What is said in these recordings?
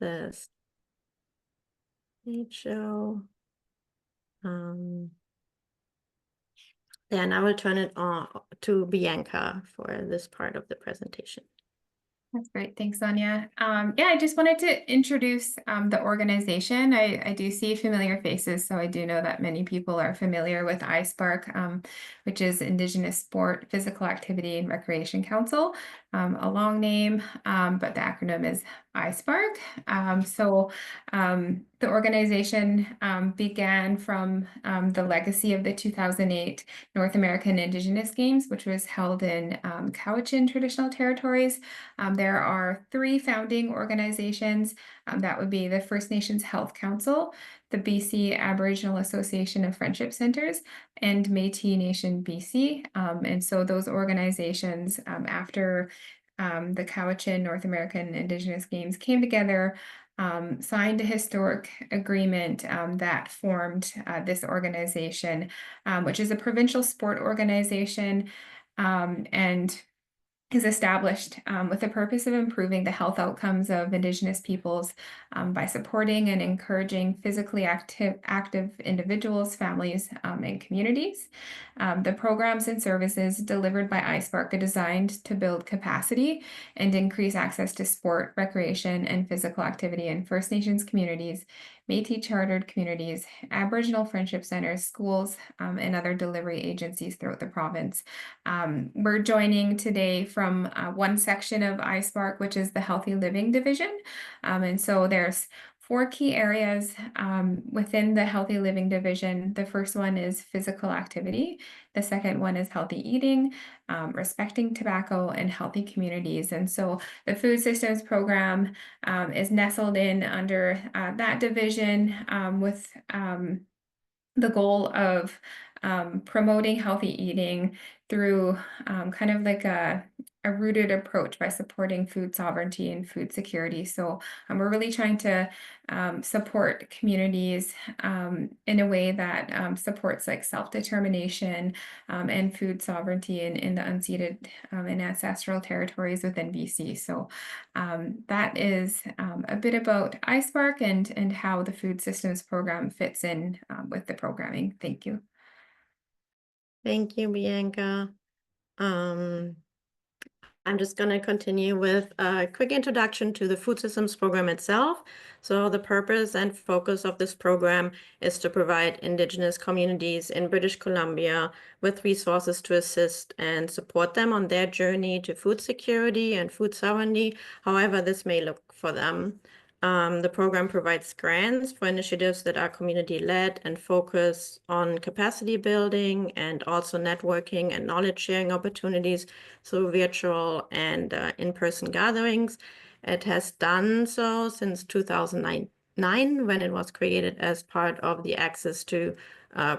this slideshow. Then I will turn it on to Bianca for this part of the presentation. That's great. Thanks, Sonia. Yeah, I just wanted to introduce the organization. I do see familiar faces, so I do know that many people are familiar with ISPARC, which is Indigenous Sport, Physical Activity and Recreation Council, a long name, but the acronym is ISPARC. The organization began from the legacy of the 2008 North American Indigenous Games, which was held in Cowichan Traditional Territories. There are 3 founding organizations. That would be the First Nations Health Council, the BC Aboriginal Association of Friendship Centers, and Métis Nation BC. And so those organizations, after the Cowichan North American Indigenous Games came together, signed a historic agreement that formed this organization, which is a provincial sport organization, and is established with the purpose of improving the health outcomes of Indigenous peoples by supporting and encouraging physically active individuals, families, and communities. The programs and services delivered by ISPARC are designed to build capacity and increase access to sport, recreation, and physical activity in First Nations communities, Métis chartered communities, Aboriginal friendship centers, schools, and other delivery agencies throughout the province. We're joining today from one section of ISPARC, which is the Healthy Living Division. And so there's 4 key areas within the Healthy Living Division. The first one is physical activity. The second one is healthy eating, respecting tobacco, and healthy communities. And so the food systems program is nestled in under that division with the goal of promoting healthy eating through kind of like a rooted approach by supporting food sovereignty and food security. So we're really trying to support communities in a way that supports like self-determination and food sovereignty in the unceded and ancestral territories within BC. So that is a bit about ISPARC and how the food systems program fits in with the programming. Thank you. Thank you, Bianca. I'm just going to continue with a quick introduction to the food systems program itself. So the purpose and focus of this program is to provide Indigenous communities in British Columbia with resources to assist and support them on their journey to food security and food sovereignty, however this may look for them. The program provides grants for initiatives that are community-led and focus on capacity building and also networking and knowledge sharing opportunities through virtual and in-person gatherings. It has done so since 2009 when it was created as part of the Access to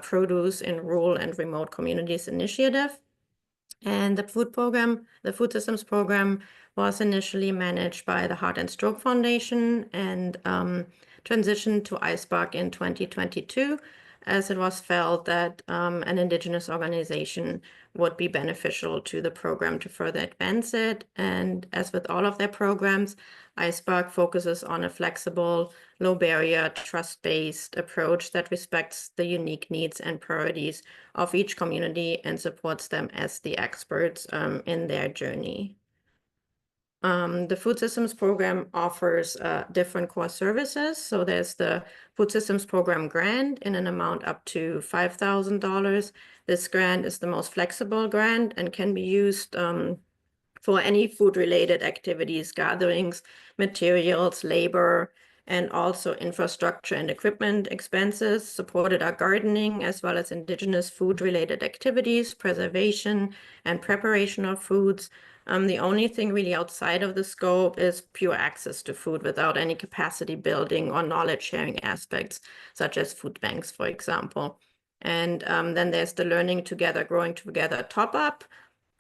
Produce in Rural and Remote Communities initiative. And the food systems program was initially managed by the Heart and Stroke Foundation and transitioned to ISPARC in 2022, as it was felt that an Indigenous organization would be beneficial to the program to further advance it. And as with all of their programs, ISPARC focuses on a flexible, low-barrier, trust-based approach that respects the unique needs and priorities of each community and supports them as the experts in their journey. The food systems program offers different core services. So there's the food systems program grant in an amount up to $5,000. This grant is the most flexible grant and can be used for any food-related activities, gatherings, materials, labor, and also infrastructure and equipment expenses. Supported are gardening as well as Indigenous food-related activities, preservation and preparation of foods. The only thing really outside of the scope is pure access to food without any capacity building or knowledge sharing aspects, such as food banks, for example. And then there's the Learning Together, Growing Together top-up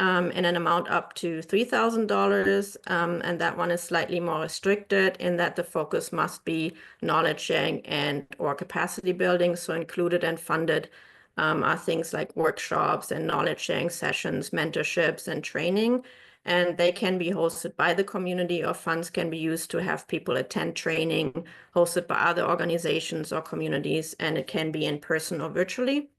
in an amount up to $3,000. And that one is slightly more restricted in that the focus must be knowledge sharing and or capacity building. So included and funded are things like workshops and knowledge sharing sessions, mentorships, and training. and they can be hosted by the community, or funds can be used to have people attend training hosted by other organizations or communities, and it can be in person or virtually.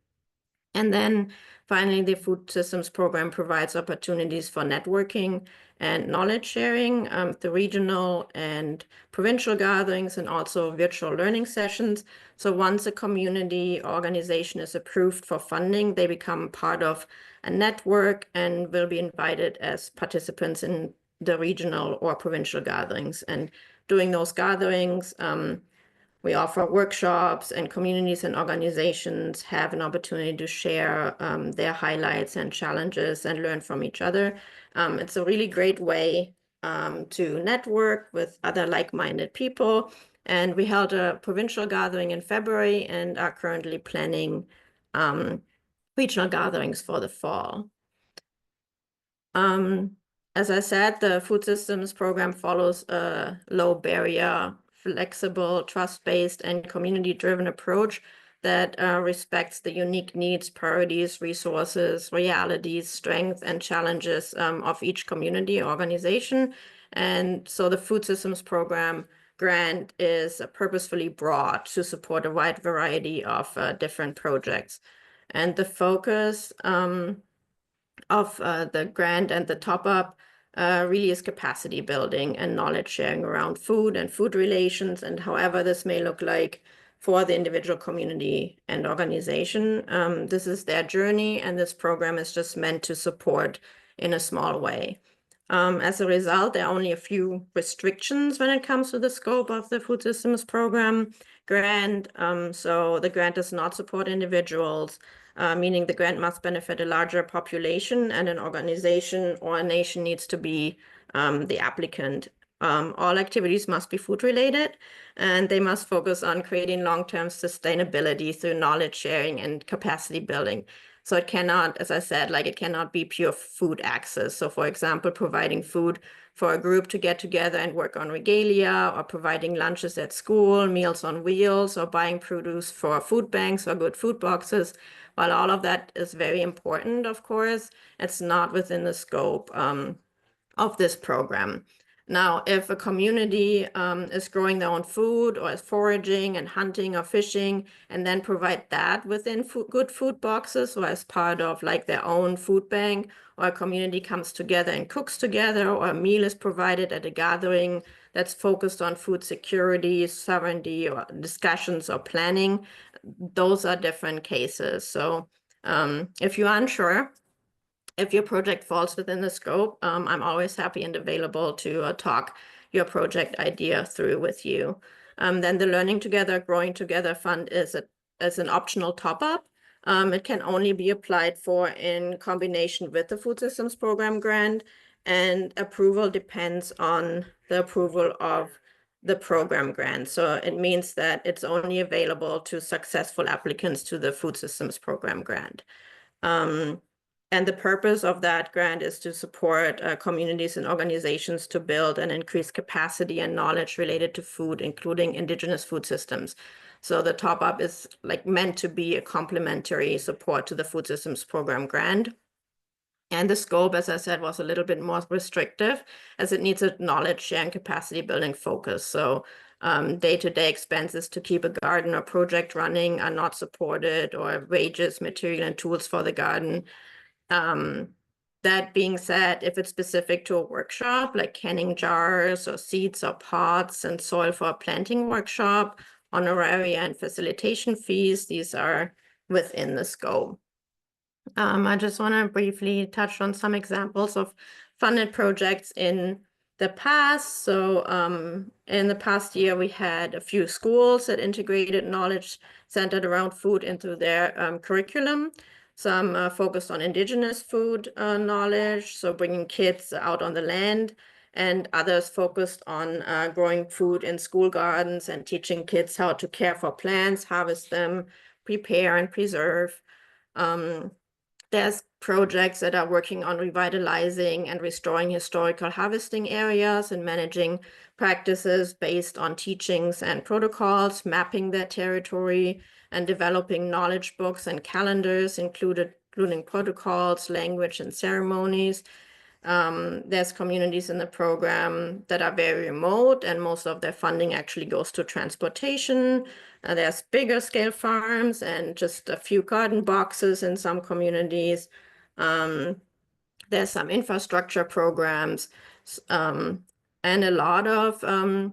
And then finally, the Food Systems Program provides opportunities for networking and knowledge sharing through regional and provincial gatherings and also virtual learning sessions. So once a community organization is approved for funding, they become part of a network and will be invited as participants in the regional or provincial gatherings. And during those gatherings, we offer workshops, and communities and organizations have an opportunity to share their highlights and challenges and learn from each other. It's a really great way to network with other like-minded people. And we held a provincial gathering in February and are currently planning regional gatherings for the fall. As I said, the Food Systems Program follows a low barrier, flexible, trust-based, and community-driven approach that respects the unique needs, priorities, resources, realities, strengths, and challenges of each community organization. And so the Food Systems Program grant is purposefully broad to support a wide variety of different projects. And the focus of the grant and the top-up really is capacity building and knowledge sharing around food and food relations, and however this may look like for the individual community and organization. This is their journey, and this program is just meant to support in a small way. As a result, there are only a few restrictions when it comes to the scope of the Food Systems Program grant. So the grant does not support individuals, meaning the grant must benefit a larger population, and an organization or a nation needs to be the applicant. All activities must be food related, and they must focus on creating long-term sustainability through knowledge sharing and capacity building. So it cannot, as I said, like it cannot be pure food access. So for example, providing food for a group to get together and work on regalia, or providing lunches at school, meals on wheels, or buying produce for food banks or good food boxes. While all of that is very important, of course, it's not within the scope of this program. Now, if a community is growing their own food, or is foraging and hunting or fishing, and then provide that within good food boxes, or as part of like their own food bank, or a community comes together and cooks together, or a meal is provided at a gathering that's focused on food security, sovereignty, or discussions or planning, those are different cases. So if you're unsure if your project falls within the scope, I'm always happy and available to talk your project idea through with you. Then the Learning Together, Growing Together Fund is an optional top-up. It can only be applied for in combination with the Food Systems Program grant, and approval depends on the approval of the program grant. So it means that it's only available to successful applicants to the Food Systems Program grant. And the purpose of that grant is to support communities and organizations to build and increase capacity and knowledge related to food, including indigenous food systems. So the top-up is like meant to be a complementary support to the Food Systems Program grant. And the scope, as I said, was a little bit more restrictive, as it needs a knowledge share and capacity building focus. So day-to-day expenses to keep a garden or project running are not supported, or wages, material, and tools for the garden. That being said, if it's specific to a workshop, like canning jars or seeds or pots and soil for a planting workshop, honoraria and facilitation fees, these are within the scope. I just want to briefly touch on some examples of funded projects in the past. So in the past year, we had a few schools that integrated knowledge centered around food into their curriculum. Some focused on indigenous food knowledge, so bringing kids out on the land, and others focused on growing food in school gardens and teaching kids how to care for plants, harvest them, prepare and preserve. There's projects that are working on revitalizing and restoring historical harvesting areas and managing practices based on teachings and protocols, mapping their territory, and developing knowledge books and calendars, including protocols, language, and ceremonies. There's communities in the program that are very remote, and most of their funding actually goes to transportation. There's bigger scale farms and just a few garden boxes in some communities. There's some infrastructure programs, and a lot of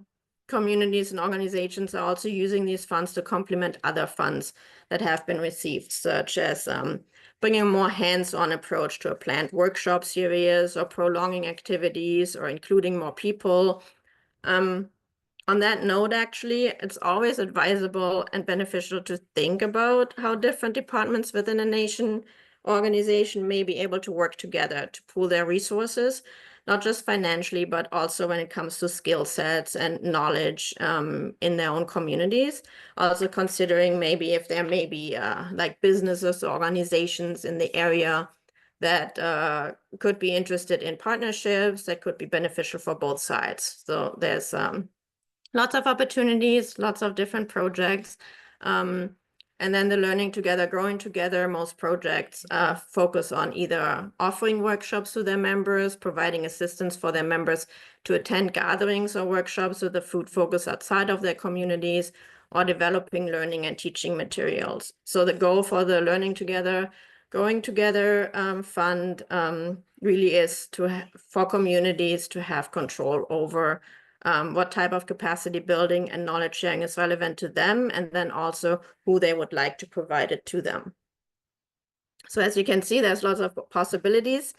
communities and organizations are also using these funds to complement other funds that have been received, such as bringing a more hands-on approach to a planned workshop series, or prolonging activities, or including more people. On that note, actually, it's always advisable and beneficial to think about how different departments within a organization may be able to work together to pool their resources, not just financially, but also when it comes to skill sets and knowledge in their own communities. Also considering maybe if there may be like businesses or organizations in the area that could be interested in partnerships that could be beneficial for both sides. So there's lots of opportunities, lots of different projects. And then the learning together, growing together, most projects focus on either offering workshops to their members, providing assistance for their members to attend gatherings or workshops with a food focus outside of their communities, or developing learning and teaching materials. So the goal for the Learning Together, Growing Together fund really is for communities to have control over what type of capacity building and knowledge sharing is relevant to them, and then also who they would like to provide it to them. So as you can see, there's lots of possibilities,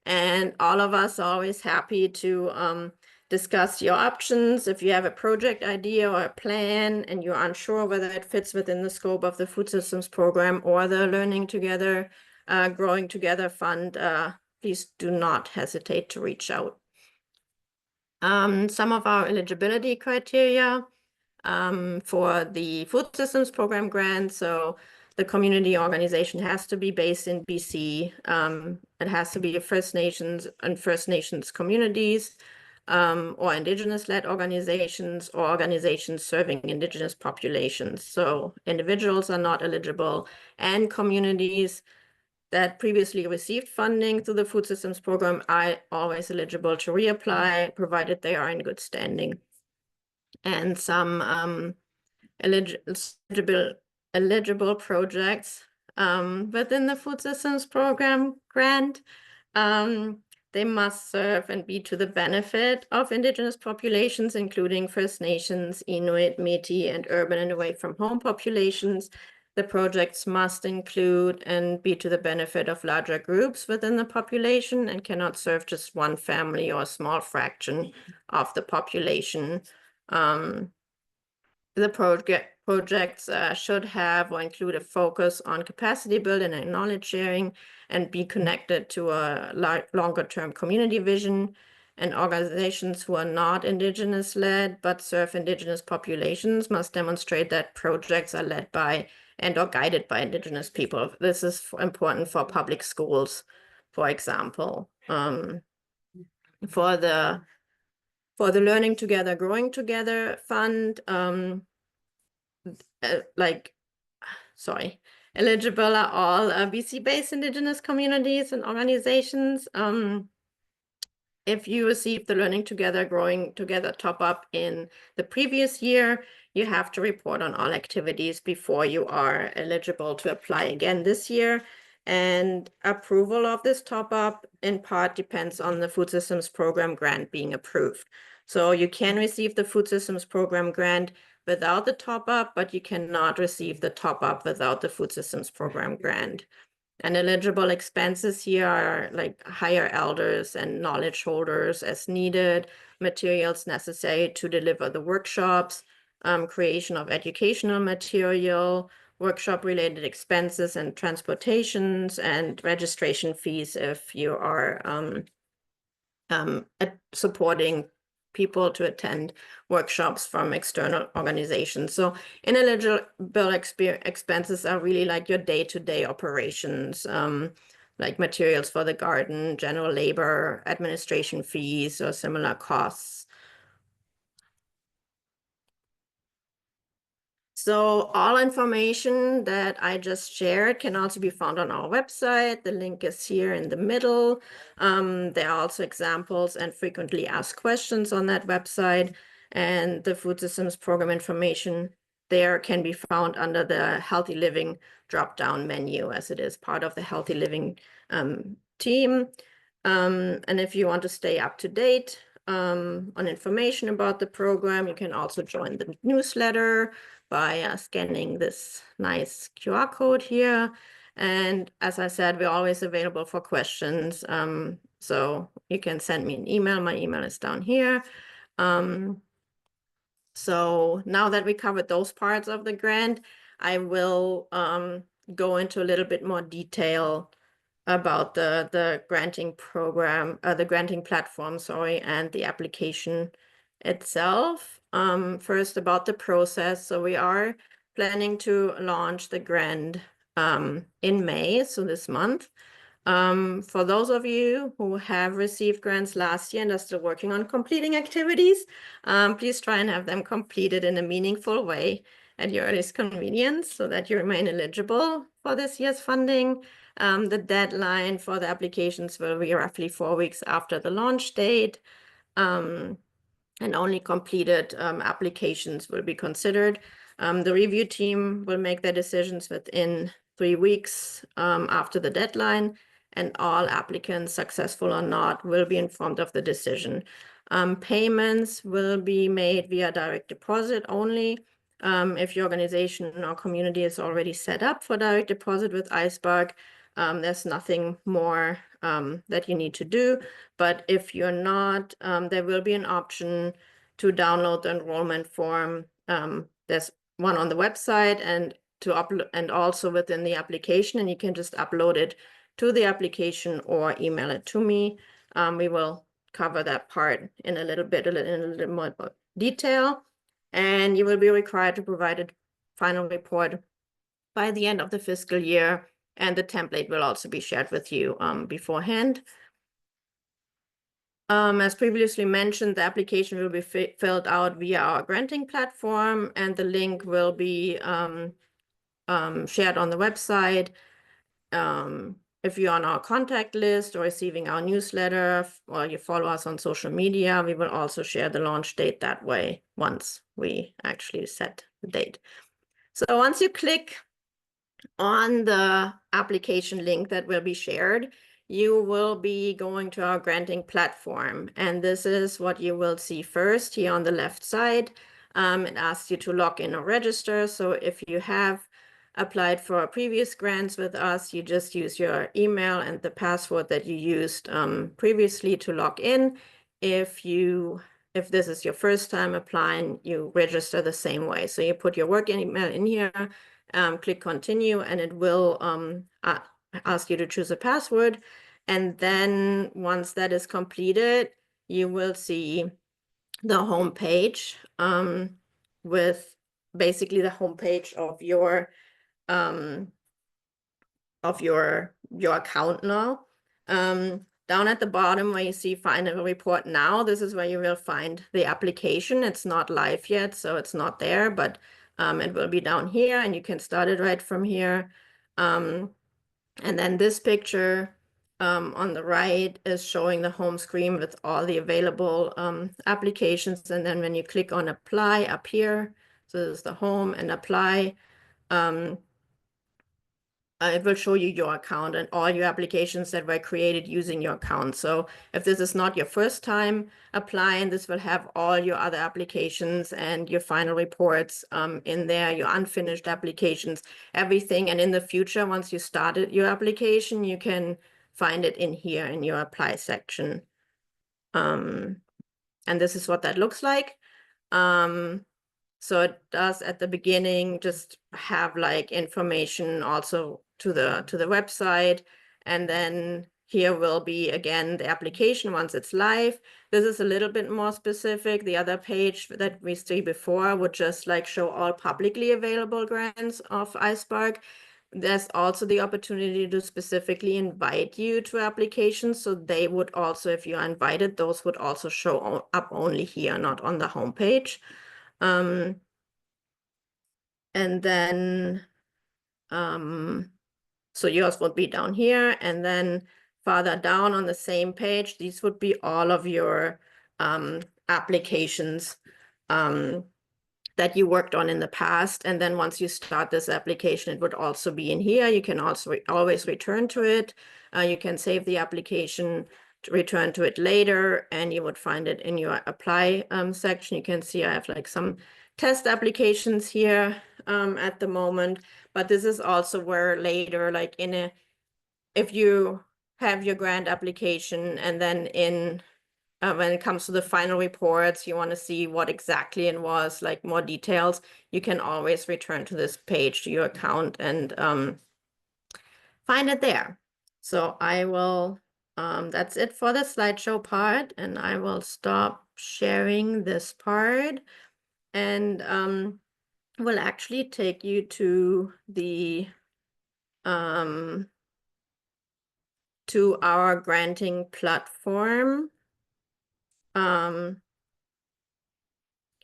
and all of us are always happy to discuss your options. If you have a project idea or a plan and you're unsure whether it fits within the scope of the Food Systems Program or the Learning Together, Growing Together Fund, please do not hesitate to reach out. Some of our eligibility criteria for the Food Systems Program grant. So the community organization has to be based in BC. It has to be a First Nations and First Nations communities, or Indigenous-led organizations, or organizations serving Indigenous populations. So individuals are not eligible, and communities that previously received funding through the Food Systems Program are always eligible to reapply, provided they are in good standing. And some eligible projects within the Food Systems Program grant, they must serve and be to the benefit of Indigenous populations, including First Nations, Inuit, Métis, and urban and away from home populations. The projects must include and be to the benefit of larger groups within the population and cannot serve just one family or a small fraction of the population. The projects should have or include a focus on capacity building and knowledge sharing, and be connected to a longer-term community vision. And organizations who are not Indigenous-led but serve Indigenous populations must demonstrate that projects are led by and/or guided by Indigenous people. This is important for public schools, for example. For the Learning Together, Growing Together fund, eligible are all BC-based Indigenous communities and organizations. If you received the Learning Together, Growing Together top-up in the previous year, you have to report on all activities before you are eligible to apply again this year. And approval of this top-up in part depends on the Food Systems Program grant being approved. So you can receive the Food Systems Program grant without the top-up, but you cannot receive the top-up without the Food Systems Program grant. And eligible expenses here are like hire elders and knowledge holders as needed, materials necessary to deliver the workshops, creation of educational material, workshop-related expenses and transportations, and registration fees if you are supporting people to attend workshops from external organizations. So ineligible expenses are really like your day-to-day operations, like materials for the garden, general labor, administration fees, or similar costs. So all information that I just shared can also be found on our website. The link is here in the middle. There are also examples and frequently asked questions on that website. And the food systems program information there can be found under the Healthy Living drop-down menu, as it is part of the Healthy Living team. And if you want to stay up to date on information about the program, you can also join the newsletter by scanning this nice QR code here. And as I said, we're always available for questions. So you can send me an email. My email is down here. So now that we covered those parts of the grant, I will go into a little bit more detail about the granting program, the granting platform, sorry, and the application itself. First, about the process. So we are planning to launch the grant in May, so this month. For those of you who have received grants last year and are still working on completing activities, please try and have them completed in a meaningful way at your earliest convenience so that you remain eligible for this year's funding. The deadline for the applications will be roughly 4 weeks after the launch date, and only completed applications will be considered. The review team will make their decisions within 3 weeks after the deadline, and all applicants, successful or not, will be informed of the decision. Payments will be made via direct deposit only. If your organization or community is already set up for direct deposit with iSpark, there's nothing more that you need to do. But if you're not, there will be an option to download the enrollment form. There's one on the website and to upload, and also within the application, and you can just upload it to the application or email it to me. We will cover that part in a little bit, in a little more detail, and you will be required to provide a final report by the end of the fiscal year, and the template will also be shared with you beforehand. As previously mentioned, the application will be filled out via our granting platform, and the link will be shared on the website. If you're on our contact list or receiving our newsletter, or you follow us on social media, we will also share the launch date that way once we actually set the date. So once you click on the application link that will be shared, you will be going to our granting platform. And this is what you will see first here on the left side. It asks you to log in or register. So if you have applied for previous grants with us, you just use your email and the password that you used previously to log in. If this is your first time applying, you register the same way. So you put your work email in here, click continue, and it will ask you to choose a password. And then once that is completed, you will see the home page with basically the homepage of your account now. Down at the bottom where you see final report now, this is where you will find the application. It's not live yet, so it's not there, but it will be down here and you can start it right from here. And then this picture on the right is showing the home screen with all the available applications. And then when you click on apply up here, so this is the home and apply, it will show you your account and all your applications that were created using your account. So if this is not your first time applying, this will have all your other applications and your final reports in there, your unfinished applications, everything. And in the future, once you started your application, you can find it in here in your apply section. And this is what that looks like. So it does at the beginning just have like information also to the website, and then here will be again the application once it's live. This is a little bit more specific. The other page that we see before would just like show all publicly available grants of iSpark. There's also the opportunity to specifically invite you to applications, so they would also, if you are invited, those would also show up only here, not on the homepage. and then so yours would be down here, and then farther down on the same page, these would be all of your applications that you worked on in the past. And then once you start this application, it would also be in here. You can also always return to it. You can save the application, to return to it later, and you would find it in your apply section. You can see I have like some test applications here at the moment, but this is also where later, like if you have your grant application and then when it comes to the final reports, you want to see what exactly it was, like more details, you can always return to this page, to your account, and find it there. So I will, that's it for the slideshow part, and I will stop sharing this part, and will actually take you to the to our granting platform. Can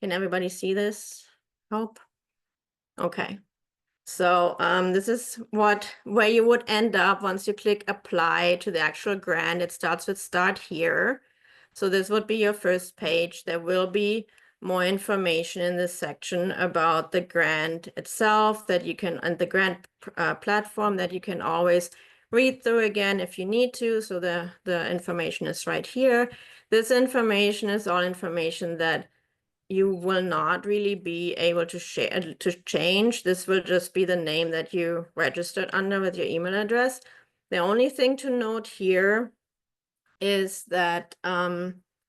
everybody see this? Hope. Okay. So this is where you would end up once you click apply to the actual grant. It starts with start here. So this would be your first page. There will be more information in this section about the grant itself that you can, and the grant platform that you can always read through again if you need to. So the information is right here. This information is all information that you will not really be able to share to change. This will just be the name that you registered under with your email address. The only thing to note here is that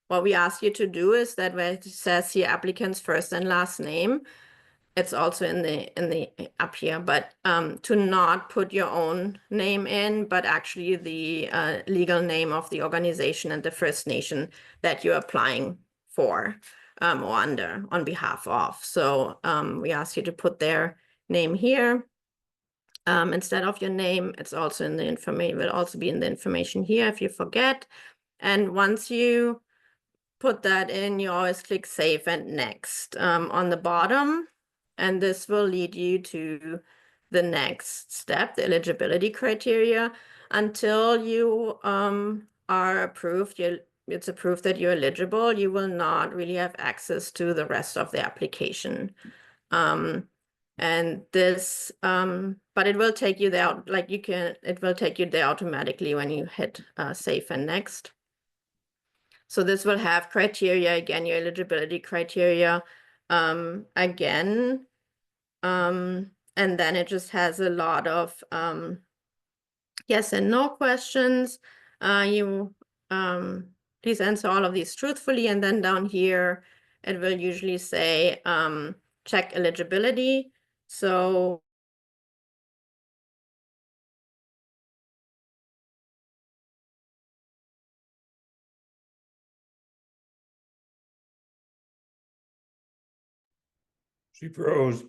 what we ask you to do is that where it says here applicant's first and last name, it's also in the up here, but to not put your own name in, but actually the legal name of the organization and the First Nation that you're applying for or under on behalf of. So we ask you to put their name here instead of your name. It's also in the information, will also be in the information here if you forget. And once you put that in, you always click save and next on the bottom. And this will lead you to the next step, the eligibility criteria. Until you are approved, it's approved that you're eligible, you will not really have access to the rest of the application. And this, but it will take you there, like it will take you there automatically when you hit save and next. So this will have criteria, again, your eligibility criteria again. And then it just has a lot of yes and no questions. Please answer all of these truthfully. And then down here, it will usually say check eligibility. So she froze.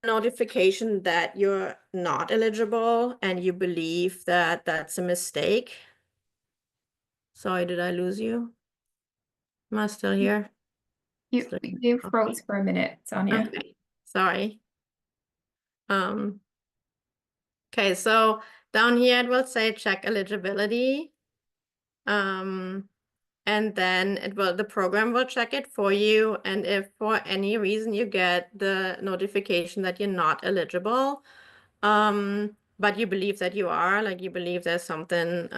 Notification that you're not eligible and you believe that that's a mistake. Sorry, did I lose you? Am I still here? You froze for a minute, Sonia. Okay, sorry. Okay, so down here it will say check eligibility. And then the program will check it for you. And if for any reason you get the notification that you're not eligible, but you believe that you are, like you believe there's something,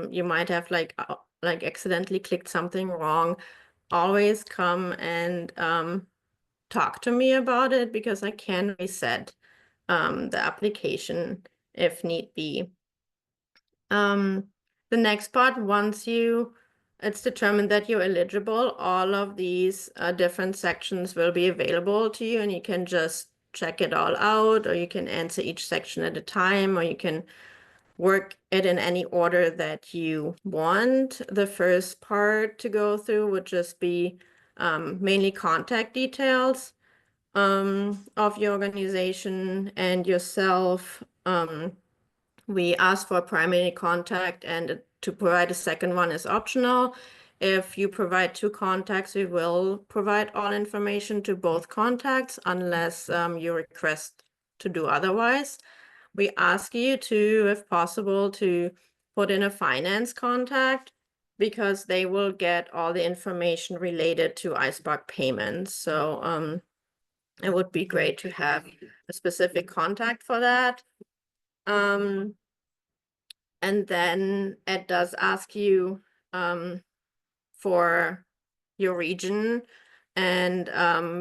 you might have like accidentally clicked something wrong, always come and talk to me about it, because I can reset the application if need be. The next part, once it's determined that you're eligible, all of these different sections will be available to you, and you can just check it all out, or you can answer each section at a time, or you can work it in any order that you want. The first part to go through would just be mainly contact details of your organization and yourself. We ask for a primary contact, and to provide a second one is optional. If you provide 2 contacts, we will provide all information to both contacts unless you request to do otherwise. We ask you to, if possible, to put in a finance contact because they will get all the information related to iSpark payments. So it would be great to have a specific contact for that. And then it does ask you for your region and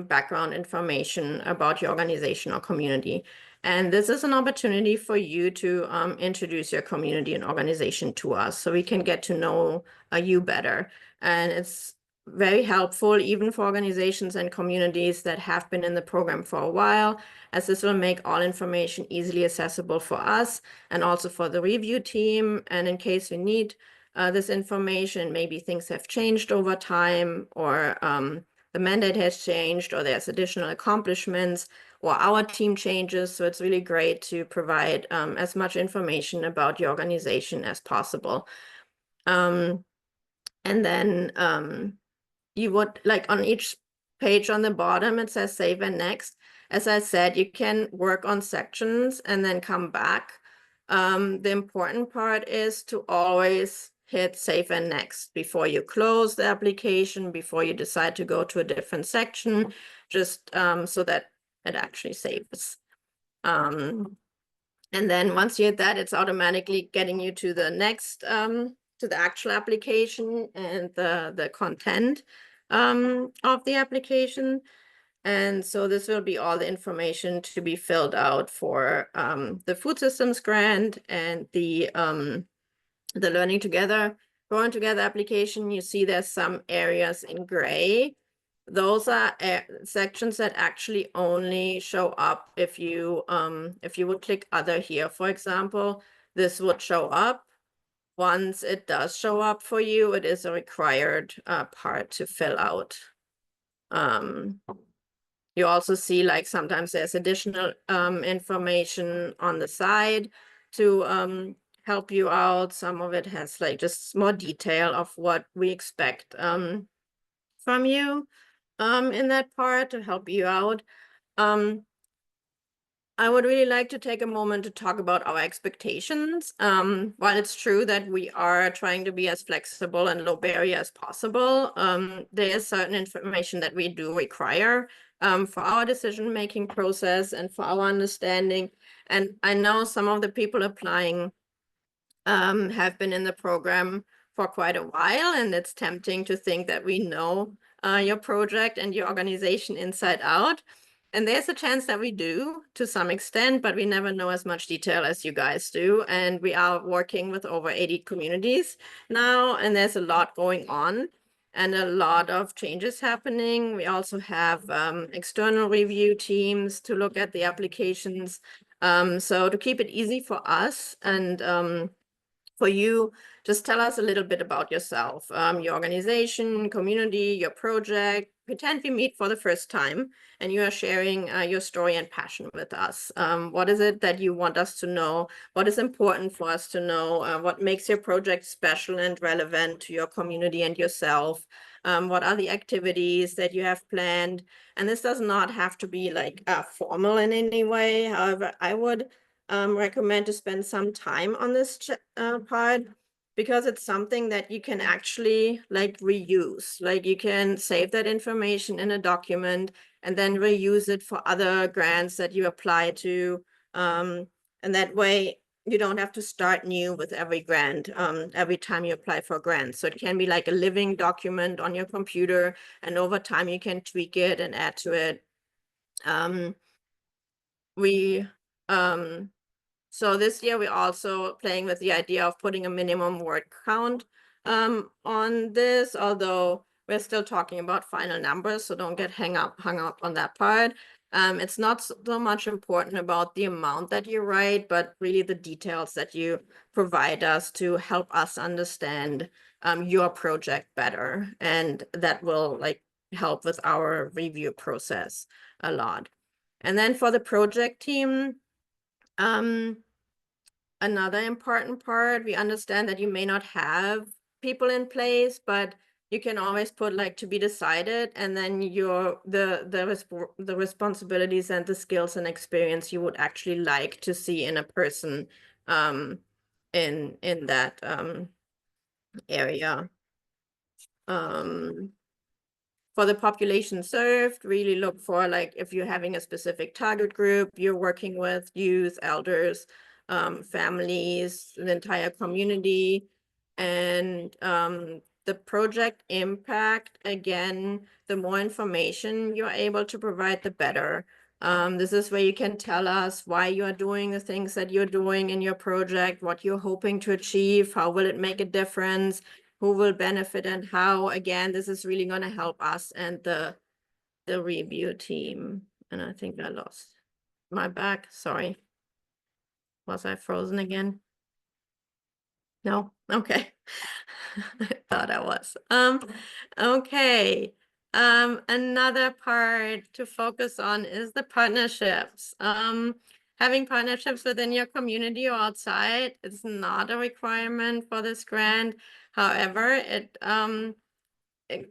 background information about your organization or community. And this is an opportunity for you to introduce your community and organization to us so we can get to know you better. And it's very helpful even for organizations and communities that have been in the program for a while, as this will make all information easily accessible for us and also for the review team. And in case we need this information, maybe things have changed over time, or the mandate has changed, or there's additional accomplishments, or our team changes. So it's really great to provide as much information about your organization as possible. And then you would, like on each page on the bottom, it says save and next. As I said, you can work on sections and then come back. The important part is to always hit save and next before you close the application, before you decide to go to a different section, just so that it actually saves. And then once you hit that, it's automatically getting you to the next, to the actual application and the content of the application. And so this will be all the information to be filled out for the food systems grant and the Learning Together, Growing Together application. You see there's some areas in gray. Those are sections that actually only show up if you would click other here. For example, this would show up. Once it does show up for you, it is a required part to fill out. You also see like sometimes there's additional information on the side to help you out. Some of it has like just more detail of what we expect from you in that part to help you out. I would really like to take a moment to talk about our expectations. While it's true that we are trying to be as flexible and low barrier as possible, there is certain information that we do require for our decision-making process and for our understanding. And I know some of the people applying have been in the program for quite a while, and it's tempting to think that we know your project and your organization inside out. And there's a chance that we do to some extent, but we never know as much detail as you guys do. And we are working with over 80 communities now, and there's a lot going on and a lot of changes happening. We also have external review teams to look at the applications. So to keep it easy for us and for you, just tell us a little bit about yourself, your organization, community, your project. Pretend we meet for the first time and you are sharing your story and passion with us. What is it that you want us to know? What is important for us to know? What makes your project special and relevant to your community and yourself? What are the activities that you have planned? And this does not have to be like formal in any way. However, I would recommend to spend some time on this part, because it's something that you can actually like reuse. Like you can save that information in a document and then reuse it for other grants that you apply to. And that way you don't have to start new with every grant every time you apply for grants. So it can be like a living document on your computer, and over time you can tweak it and add to it. So this year we're also playing with the idea of putting a minimum word count on this, although we're still talking about final numbers, so don't get hung up on that part. It's not so much important about the amount that you write, but really the details that you provide us to help us understand your project better, and that will like help with our review process a lot. And then for the project team, another important part, we understand that you may not have people in place, but you can always put like to be decided, and then the responsibilities and the skills and experience you would actually like to see in a person in that area. For the population served, really look for like if you're having a specific target group, you're working with youth, elders, families, the entire community, and the project impact, again, the more information you're able to provide, the better. This is where you can tell us why you are doing the things that you're doing in your project, what you're hoping to achieve, how will it make a difference, who will benefit and how. Again, this is really going to help us and the review team. And I think I lost my back. Sorry. Was I frozen again? No? Okay. I thought I was. Okay. Another part to focus on is the partnerships. Having partnerships within your community or outside is not a requirement for this grant. However, it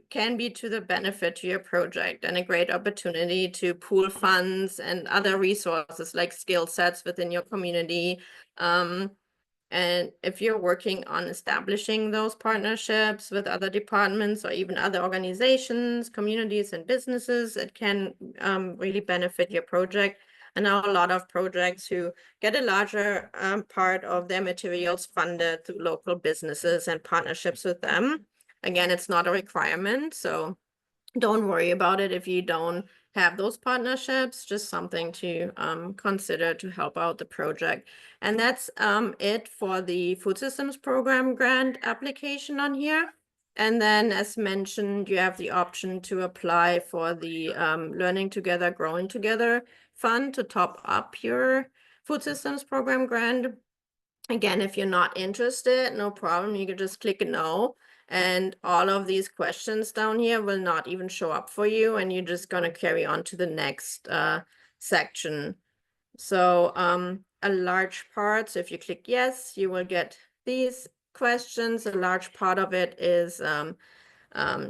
can be to the benefit to your project and a great opportunity to pool funds and other resources like skill sets within your community. And if you're working on establishing those partnerships with other departments or even other organizations, communities, and businesses, it can really benefit your project. I know a lot of projects who get a larger part of their materials funded through local businesses and partnerships with them. Again, it's not a requirement, so don't worry about it if you don't have those partnerships, just something to consider to help out the project. And that's it for the Food Systems Program grant application on here. And then, as mentioned, you have the option to apply for the Learning Together, Growing Together fund to top up your Food Systems Program grant. Again, if you're not interested, no problem. You can just click no. And all of these questions down here will not even show up for you. And you're just going to carry on to the next section. So a large part, so if you click yes, you will get these questions. A large part of it is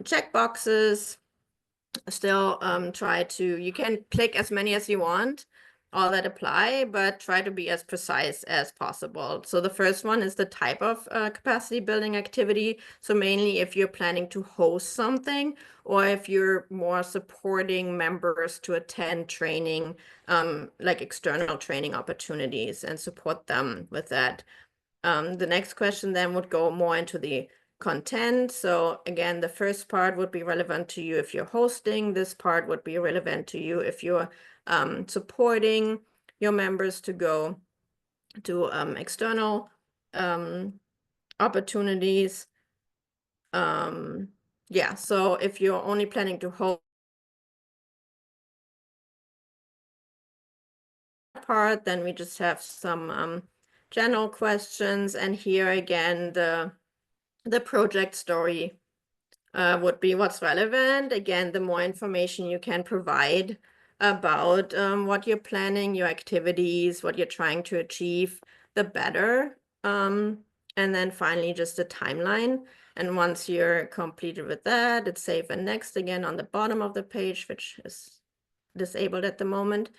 check boxes. Still you can click as many as you want, all that apply, but try to be as precise as possible. So the first one is the type of capacity building activity. So mainly if you're planning to host something, or if you're more supporting members to attend training, like external training opportunities, and support them with that. The next question then would go more into the content. So again, the first part would be relevant to you if you're hosting. This part would be relevant to you if you're supporting your members to go to external opportunities. Yeah, so if you're only planning to host part, then we just have some general questions. And here again, the project story would be what's relevant. Again, the more information you can provide about what you're planning, your activities, what you're trying to achieve, the better. And then finally, just a timeline. And once you're completed with that, it's save and next again on the bottom of the page, which is disabled at the moment.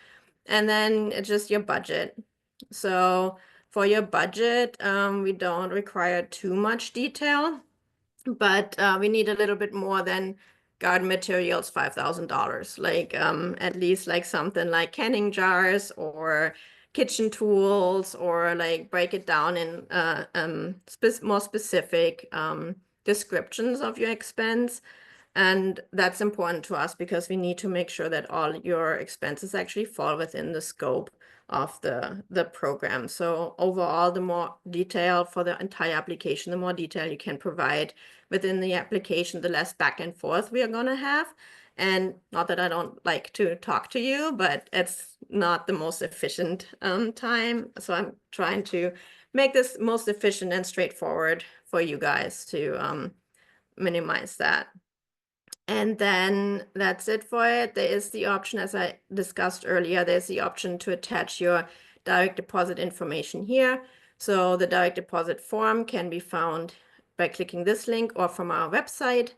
And then it's just your budget. So for your budget, we don't require too much detail, but we need a little bit more than garden materials, $5,000. Like at least like something like canning jars or kitchen tools, or like break it down in more specific descriptions of your expense. And that's important to us because we need to make sure that all your expenses actually fall within the scope of the program. So overall, the more detail for the entire application, the more detail you can provide within the application, the less back and forth we are going to have. And not that I don't like to talk to you, but it's not the most efficient time. So I'm trying to make this most efficient and straightforward for you guys to minimize that. And then that's it for it. There is the option, as I discussed earlier, there's the option to attach your direct deposit information here. So the direct deposit form can be found by clicking this link or from our website.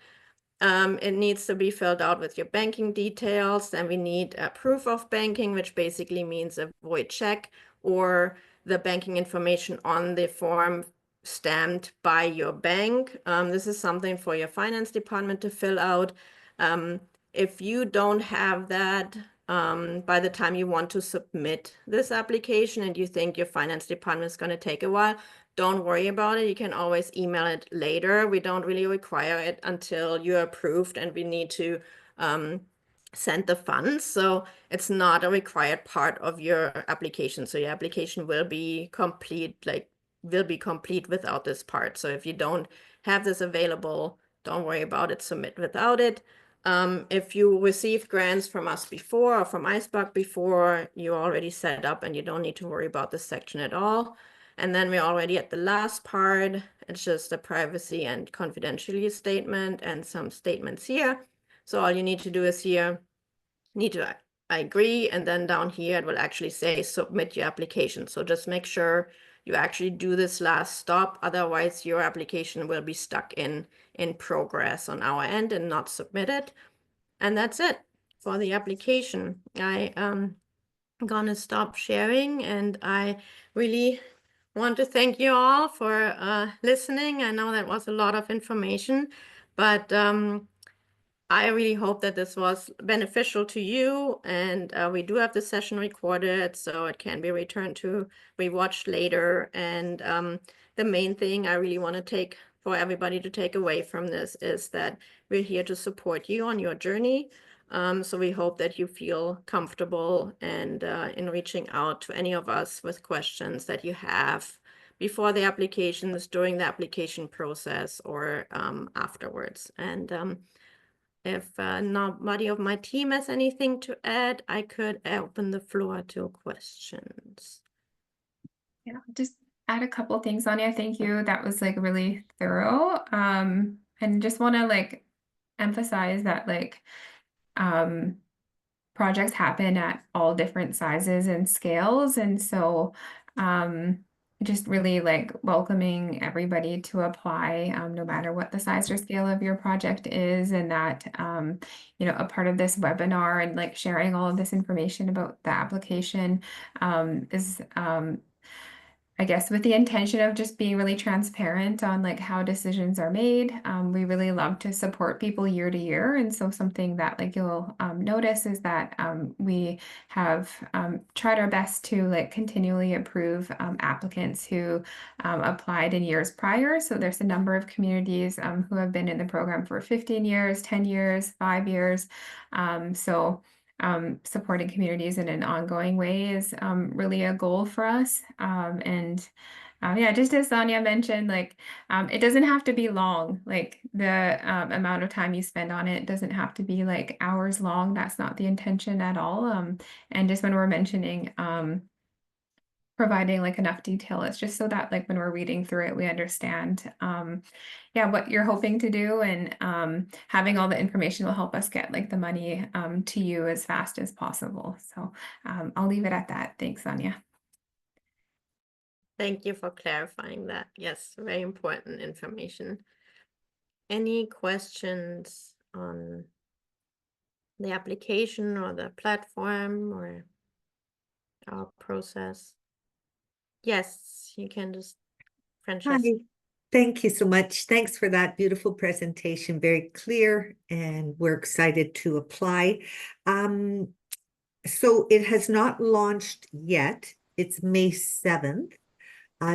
It needs to be filled out with your banking details. Then we need a proof of banking, which basically means a void check or the banking information on the form stamped by your bank. This is something for your finance department to fill out. If you don't have that by the time you want to submit this application and you think your finance department is going to take a while, don't worry about it. You can always email it later. We don't really require it until you're approved and we need to send the funds. So it's not a required part of your application. So your application will be complete, without this part. So if you don't have this available, don't worry about it. Submit without it. If you received grants from us before or from IceBuck before, you're already set up and you don't need to worry about this section at all. And then we're already at the last part. It's just a privacy and confidentiality statement and some statements here. So all you need to do is here, I agree. And then down here, it will actually say submit your application. So just make sure you actually do this last stop. Otherwise, your application will be stuck in progress on our end and not submitted. And that's it for the application. I'm gonna stop sharing, and I really want to thank you all for listening. I know that was a lot of information, but I really hope that this was beneficial to you. And we do have the session recorded, so it can be returned to rewatched later. And the main thing I really want to take for everybody to take away from this is that we're here to support you on your journey. So we hope that you feel comfortable and in reaching out to any of us with questions that you have before the applications, during the application process, or afterwards. And if nobody of my team has anything to add, I could open the floor to questions. Yeah, just add a couple things, Anya. Thank you. That was like really thorough. And just want to like emphasize that like projects happen at all different sizes and scales. And so just really like welcoming everybody to apply, no matter what the size or scale of your project is, and that you know, a part of this webinar and like sharing all of this information about the application is I guess with the intention of just being really transparent on like how decisions are made. We really love to support people year to year. And so something that like you'll notice is that we have tried our best to like continually approve applicants who applied in years prior. So there's a number of communities who have been in the program for 15 years, 10 years, 5 years. Supporting communities in an ongoing way is really a goal for us. Yeah, just as Sonia mentioned, like it doesn't have to be long. Like the amount of time you spend on it doesn't have to be like hours long. That's not the intention at all. And just when we're mentioning providing like enough detail, it's just so that like when we're reading through it, we understand yeah, what you're hoping to do, and having all the information will help us get like the money to you as fast as possible. So I'll leave it at that. Thanks, Anya. Thank you for clarifying that. Yes, very important information. Any questions on the application or the platform or our process? Yes, you can just, Francesca. Hi, thank you so much. Thanks for that beautiful presentation. Very clear, and we're excited to apply. So it has not launched yet. It's May 7th.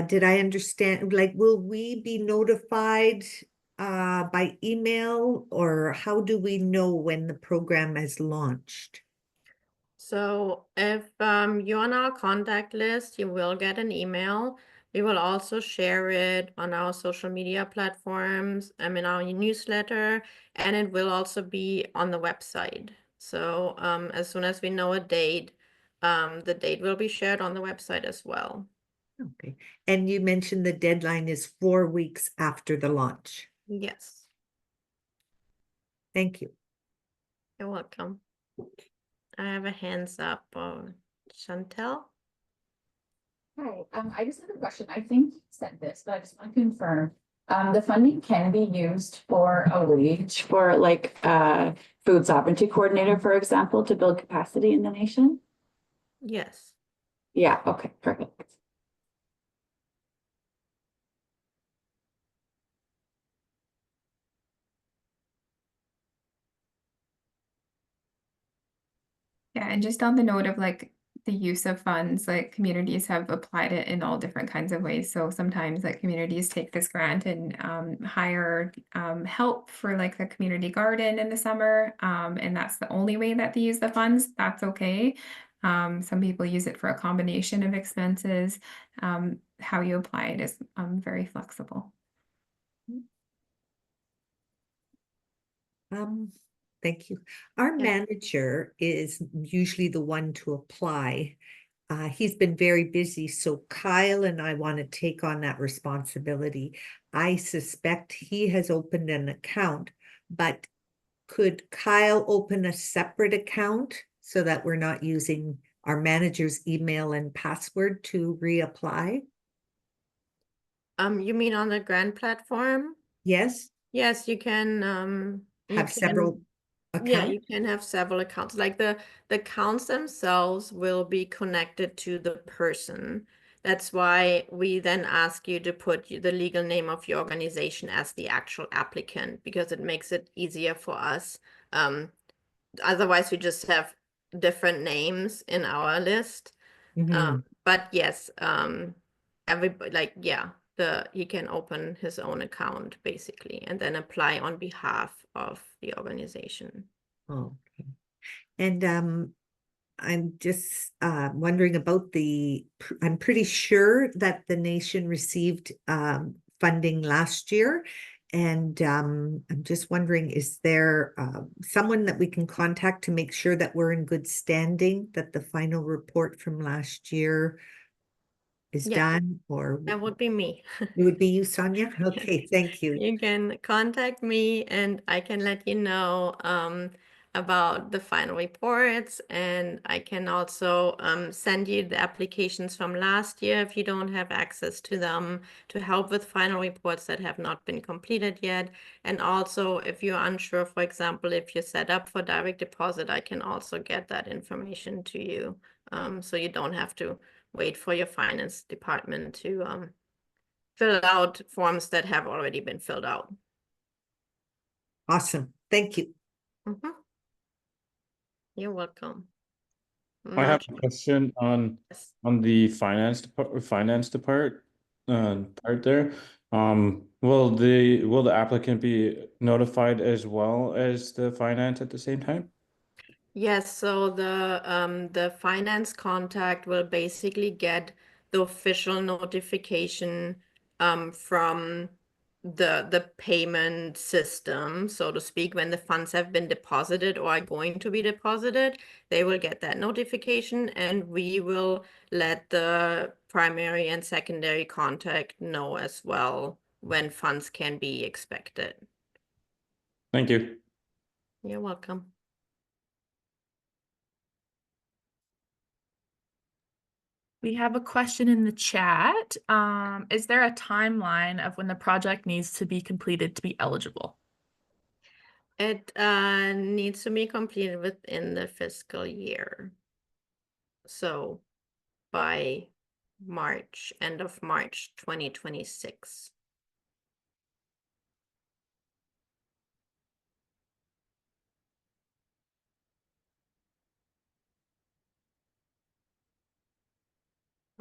Did I understand? Like, will we be notified by email, or how do we know when the program has launched? So if you're on our contact list, you will get an email. We will also share it on our social media platforms, in our newsletter, and it will also be on the website. So as soon as we know a date, the date will be shared on the website as well. Okay. And you mentioned the deadline is 4 weeks after the launch. Yes, Thank you. you're welcome. I have a hands up, Chantel. Hi, I just have a question. I think you said this, but I just want to confirm. The funding can be used for a wage for like food sovereignty coordinator, for example, to build capacity in the nation. Yes. Yeah, okay, perfect. Yeah, and just on the note of like the use of funds, like communities have applied it in all different kinds of ways. So sometimes like communities take this grant and hire help for like the community garden in the summer. And that's the only way that they use the funds. That's okay. Some people use it for a combination of expenses. How you apply it is very flexible. Thank you. Our Yeah. manager is usually the one to apply. He's been very busy, so Kyle and I want to take on that responsibility. I suspect he has opened an account, but could Kyle open a separate account so that we're not using our manager's email and password to reapply? You mean on the grant platform? Yes, Yes, you can you have several yeah, accounts? you can have several accounts. Like the accounts themselves will be connected to the person. That's why we then ask you to put the legal name of your organization as the actual applicant, because it makes it easier for us. Otherwise we just have different names in our list. Mhm. But yes, everybody, like, yeah, he can open his own account basically and then apply on behalf of the organization. Oh, okay. And I'm just wondering about I'm pretty sure that the nation received funding last year. And I'm just wondering, is there someone that we can contact to make sure that we're in good standing, that the final report from last year is Yeah. done, or That would be me. it would be you, Sonia? Okay, thank you. You can contact me and I can let you know about the final reports, and I can also send you the applications from last year if you don't have access to them, to help with final reports that have not been completed yet. And also if you're unsure, for example, if you're set up for direct deposit, I can also get that information to you, so you don't have to wait for your finance department to fill out forms that have already been filled out. Awesome. Thank you. Mhm. You're welcome. I have Not a question Yes. on the part there. Will the applicant be notified as well as the finance at the same time? Yes, so the finance contact will basically get the official notification from the payment system, so to speak. When the funds have been deposited or are going to be deposited, they will get that notification, and we will let the primary and secondary contact know as well when funds can be expected. Thank you. You're welcome. We have a question in the chat. Is there a timeline of when the project needs to be completed to be eligible? It needs to be completed within the fiscal year. So by March, end of March 2026.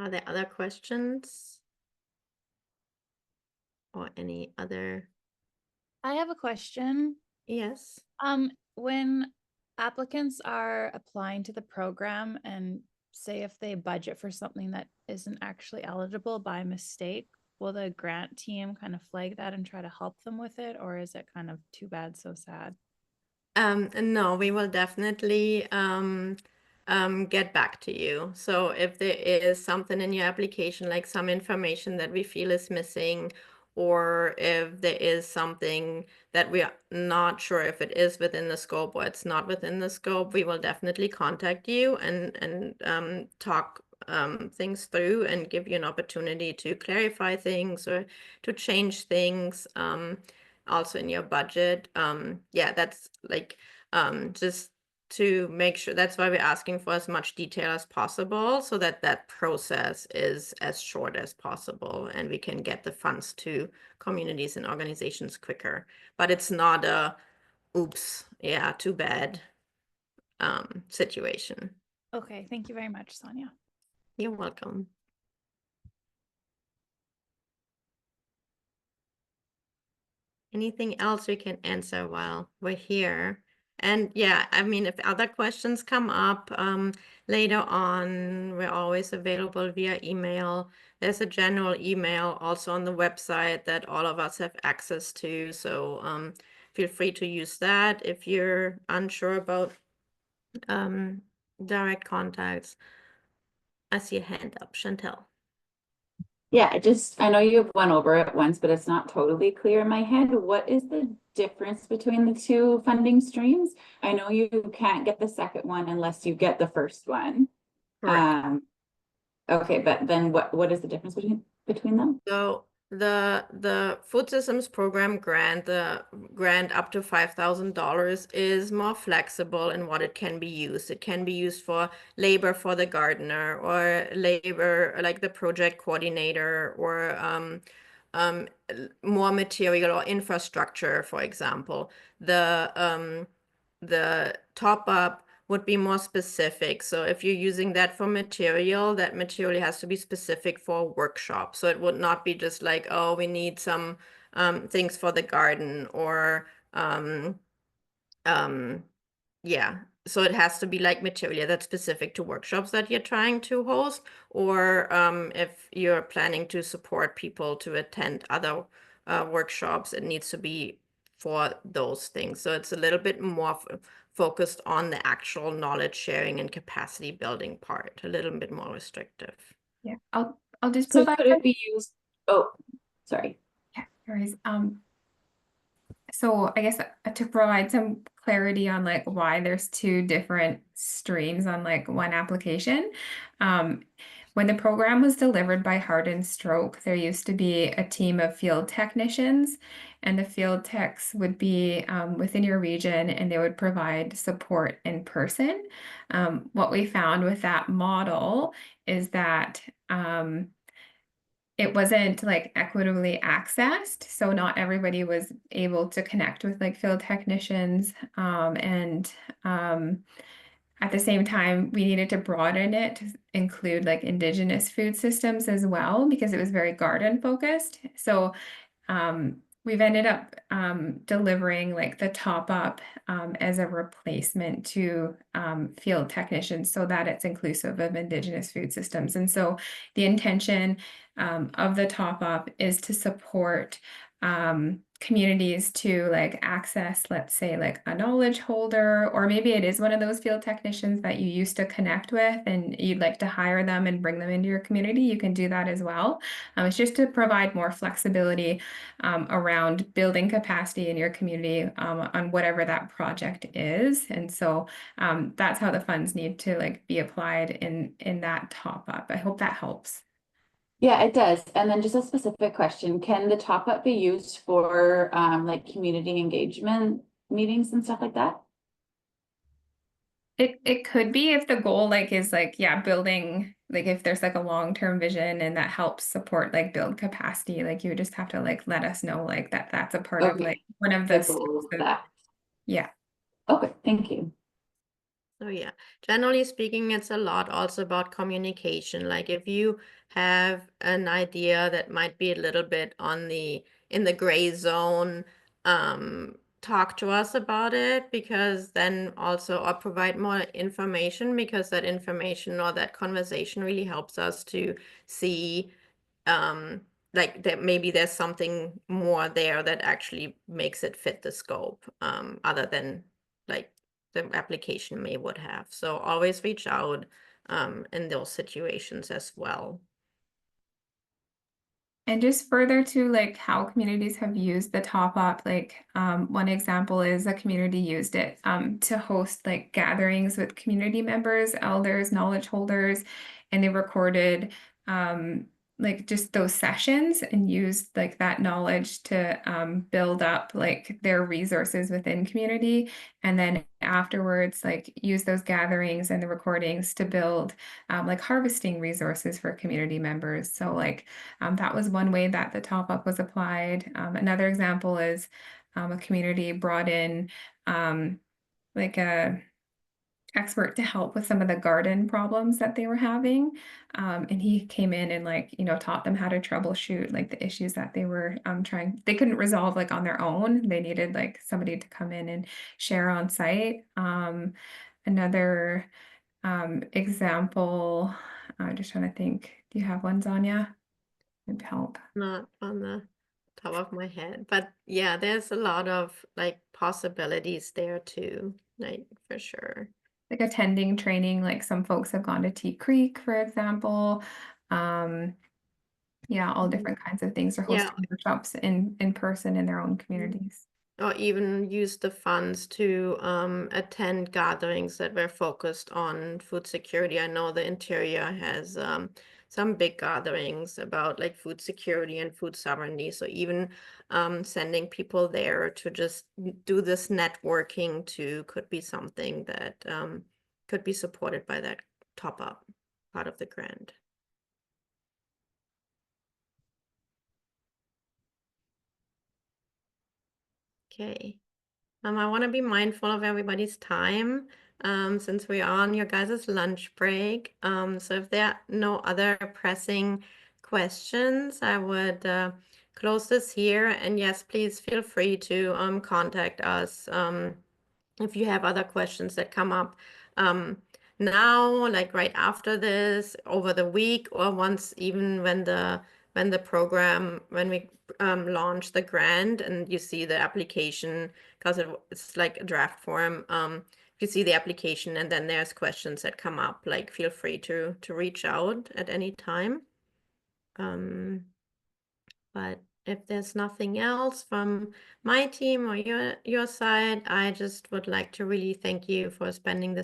Are there other questions? Or any other? I have a question. Yes. When applicants are applying to the program and say if they budget for something that isn't actually eligible by mistake, will the grant team kind of flag that and try to help them with it, or is it kind of too bad, so sad? No, we will definitely get back to you. So if there is something in your application, like some information that we feel is missing, or if there is something that we are not sure if it is within the scope or it's not within the scope, we will definitely contact you and talk things through and give you an opportunity to clarify things or to change things, also in your budget. Yeah, that's like, just to make sure, that's why we're asking for as much detail as possible so that that process is as short as possible and we can get the funds to communities and organizations quicker. But it's not a, oops, yeah, too bad situation. Okay, thank you very much, Sonia. You're welcome. Anything else we can answer while we're here? And yeah, I mean, if other questions come up later on, we're always available via email. There's a general email also on the website that all of us have access to. So feel free to use that if you're unsure about direct contacts. I see a hand up, Chantel. Yeah, I know you went over it once, but it's not totally clear in my head. What is the difference between the two funding streams? I know you can't get the second one unless you get the first one. Correct. Okay, but then what is the difference between them? So the Food Systems Program grant, the grant up to $5,000 is more flexible in what it can be used. It can be used for labor for the gardener or labor like the project coordinator or more material or infrastructure, for example. The top up would be more specific. So if you're using that for material, that material has to be specific for a workshop. So it would not be just like, oh, we need some things for the garden or yeah. So it has to be like material that's specific to workshops that you're trying to host, or if you're planning to support people to attend other workshops, it needs to be for those things. So it's a little bit more focused on the actual knowledge sharing and capacity building part, a little bit more restrictive. Yeah, I'll just So provide. could it be used? Oh, sorry. Yeah, no worries. So I guess to provide some clarity on like why there's two different streams on like one application. When the program was delivered by Heart and Stroke, there used to be a team of field technicians, and the field techs would be within your region and they would provide support in person. What we found with that model is that it wasn't like equitably accessed. So not everybody was able to connect with like field technicians. At the same time, we needed to broaden it to include like Indigenous food systems as well, because it was very garden focused. So we've ended up delivering like the top up as a replacement to field technicians so that it's inclusive of Indigenous food systems. And so the intention of the top up is to support communities to like access, let's say, like a knowledge holder, or maybe it is one of those field technicians that you used to connect with and you'd like to hire them and bring them into your community. You can do that as well. It's just to provide more flexibility around building capacity in your community on whatever that project is. And so that's how the funds need to like be applied in that top up. I hope that helps. Yeah, it does. And then just a specific question, can the top up be used for like community engagement meetings and stuff like that? It could be if the goal like is like, yeah, building, like if there's like a long-term vision and that helps support like build capacity, like you would just have to like let us know like that's a part of Okay. like one of The the goal of steps of- that. yeah. Okay, thank you. So yeah, generally speaking, it's a lot also about communication. Like if you have an idea that might be a little bit on in the gray zone, talk to us about it, because then also or provide more information, because that information or that conversation really helps us to see like that maybe there's something more there that actually makes it fit the scope, other than like the application may would have. So always reach out in those situations as well. And just further to like how communities have used the top up, like one example is a community used it to host like gatherings with community members, elders, knowledge holders, and they recorded like just those sessions and used like that knowledge to build up like their resources within community. And then afterwards, like use those gatherings and the recordings to build like harvesting resources for community members. So like that was one way that the top up was applied. Another example is a community brought in like a expert to help with some of the garden problems that they were having. And he came in and like, you know, taught them how to troubleshoot like the issues that they were they couldn't resolve like on their own. They needed like somebody to come in and share on site. Another example, I'm just trying to think, do you have one, Zanya? Would help. Not on the top of my head, but yeah, there's a lot of like possibilities there too, like for sure. Like attending training, like some folks have gone to Tea Creek, for example. Yeah, all different kinds of things, or Yeah. hosting workshops in person in their own communities. Or even use the funds to attend gatherings that were focused on food security. I know the Interior has some big gatherings about like food security and food sovereignty. So even sending people there to just do this networking too could be something that could be supported by that top up part of the grant. Okay. I want to be mindful of everybody's time, since we are on your guys' lunch break. So if there are no other pressing questions, I would close this here. And yes, please feel free to contact us if you have other questions that come up now, like right after this, over the week, or once even when the program, when we launch the grant and you see the application, because it's like a draft form. If you see the application and then there's questions that come up, like feel free to reach out at any time. But if there's nothing else from my team or your side, I just would like to really thank you for spending this